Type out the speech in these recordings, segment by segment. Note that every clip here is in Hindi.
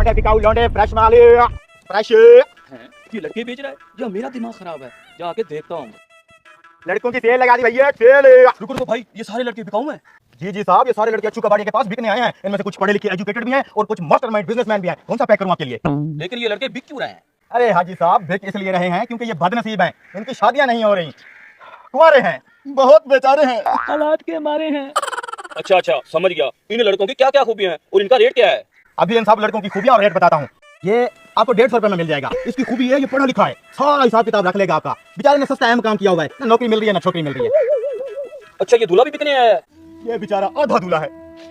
लौंडे बिकाऊ लौंडे फ्रेश माल फ्रेश। ये लड़के बेच रहा है या मेरा दिमाग खराब है? जाके देखता हूँ। लड़कों की सेल लगा दी भैया, सेल। रुको रुको भाई, ये सारे लड़के बिकाऊ हैं? जी जी साहब, ये सारे लड़के अच्छू कबाड़ी के पास बिकने आए हैं। इनमें से कुछ पढ़े लिखे एजुकेटेड भी हैं और कुछ मास्टरमाइंड बिजनेसमैन भी हैं। कौन सा पैक करूं आपके लिए? लेकिन ये लड़के बिक क्यों रहे हैं? अरे हाजी साहब, बिक इसलिए रहे हैं क्योंकि ये बदनसीब हैं, इनकी शादियां नहीं हो रही, कुंवारे हैं, बहुत बेचारे हैं, हालात के मारे हैं। अच्छा अच्छा, समझ गया। इन लड़कों की क्या क्या खूबियां हैं और इनका रेट क्या है? अभी इन सब लड़कों की खूबियां और रेट बताता हूँ। ये आपको 150 रुपए में मिल जाएगा। इसकी खूबी है ये पढ़ा लिखा है, सारा हिसाब किताब रख लेगा आपका। बेचारे ने सस्ता अहम काम किया हुआ है, ना नौकरी मिल रही है ना छोकरी मिल रही है। अच्छा, ये दूल्हा भी बिकने आया है? ये बेचारा आधा दूल्हा है,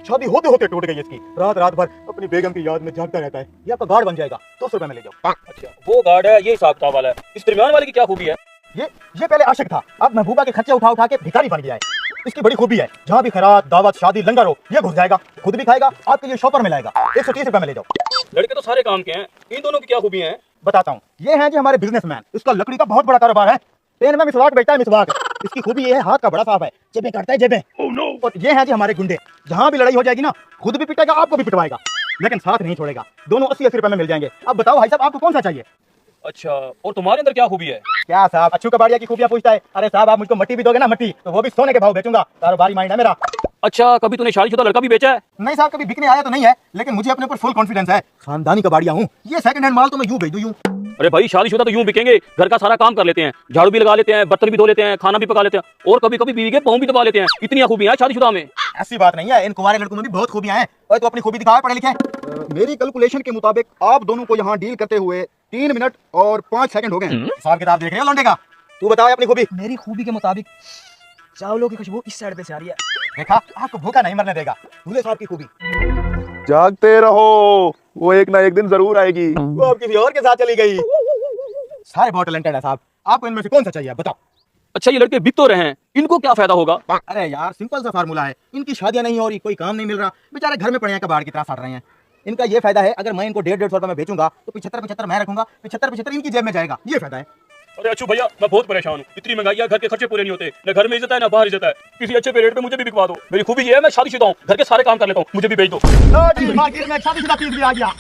शादी होते होते टूट गई इसकी। रात रात भर अपनी बेगम की याद में जागता रहता है। ये आपका गार्ड बन जाएगा, 200 रुपए में ले जाओ। अच्छा, वो गार्ड है, ये हिसाब किताब वाला है। इस दरमियान वाले की क्या खूबी है? ये पहले आशिक था, अब महबूबा के खर्चे उठा उठा के भिखारी बन गया है। इसकी बड़ी खूबी है, जहाँ भी खैरात दावत शादी लंगर हो, ये घुस जाएगा, खुद भी खाएगा, आपके लिए शॉपर में लाएगा। 130 रुपए में ले जाओ। लड़के तो सारे काम के हैं, इन दोनों की क्या खूबी है? बताता हूँ। ये हैं जी हमारे बिजनेसमैन, इसका लकड़ी का बहुत बड़ा कारोबार है। पेन में मिसवाक बेचता है, मिसवाक। इसकी खूबी ये है, हाथ का बड़ा साफ है, जेबें काटता है जेबें। और ये हैं जी हमारे गुंडे, जहाँ भी लड़ाई हो जाएगी ना, खुद भी पिटेगा, आपको भी पिटवाएगा, लेकिन साथ नहीं छोड़ेगा। दोनों 80-80 रुपए में मिल जाएंगे। अब बताओ भाई साहब, आपको कौन सा चाहिए? अच्छा, और तुम्हारे अंदर क्या खूबी है? क्या साहब, अच्छू कबाड़िया की खूबियां पूछता है? अरे साहब, आप मुझको मट्टी भी दोगे ना, मट्टी तो वो भी सोने के भाव बेचूंगा। कारोबारी माइंड है मेरा। अच्छा, कभी तूने शादीशुदा लड़का भी बेचा है? नहीं साहब, कभी बिकने आया तो नहीं है, लेकिन मुझे अपने ऊपर फुल कॉन्फिडेंस है। खानदानी कबाड़िया हूँ, ये सेकंड हैंड माल तो मैं यूं भेज दूं यूं। अरे भाई, शादीशुदा तो यूं बिकेंगे, घर का सारा काम कर लेते हैं, झाड़ू भी लगा लेते हैं, बर्तन भी धो लेते हैं, खाना भी पका लेते हैं और कभी कभी बीवी के पाँव भी दबा लेते हैं। इतनी खूबियां हैं शादीशुदा में। ऐसी बात नहीं है, इन कुंवारे लड़कों में भी बहुत खूबियां हैं। और तो अपनी खूबी दिखाए पढ़े लिखे। मेरी कैलकुलेशन के मुताबिक आप दोनों को यहाँ डील करते हुए 3 मिनट और 5 सेकंड हो गए। हिसाब किताब देख रहे हो लौंडे का? तू बताओ अपनी खूबी। मेरी खूबी के मुताबिक चावलों की खुशबू इस साइड पे से आ रही है। देखा, आपको भूखा नहीं मरने देगा। दूल्हे साहब की खूबी। जागते रहो, वो एक ना एक दिन जरूर आएगी। वो अब किसी और के साथ चली गई। सारे बहुत टैलेंटेड है साहब, आपको इनमें से कौन सा चाहिए बताओ? अच्छा, ये लड़के बिक तो रहे हैं, इनको क्या फायदा होगा? अरे यार, सिंपल सा फार्मूला है। इनकी शादियां नहीं हो रही, कोई काम नहीं मिल रहा, बेचारे घर में पड़े हैं, कबाड़ की तरह सड़ रहे हैं। इनका ये फायदा है, अगर मैं इनको 150-150 रुपए में बेचूंगा तो 75-75 मैं रखूंगा, 75-75 इनकी जेब में जाएगा। ये फायदा है। अरे अच्छू भैया, मैं बहुत परेशान हूँ। इतनी महंगाई है, घर के खर्चे पूरे नहीं होते, न घर में इज्जत है ना बाहर इज्जत है। किसी अच्छे पे रेट पे मुझे भी बिकवा दो। मेरी खूबी ये है, मैं शादीशुदा हूँ, घर के सारे काम कर लेता हूँ, मुझे भी भेज दो। मार्केट में शादीशुदा पीस भी आ गया।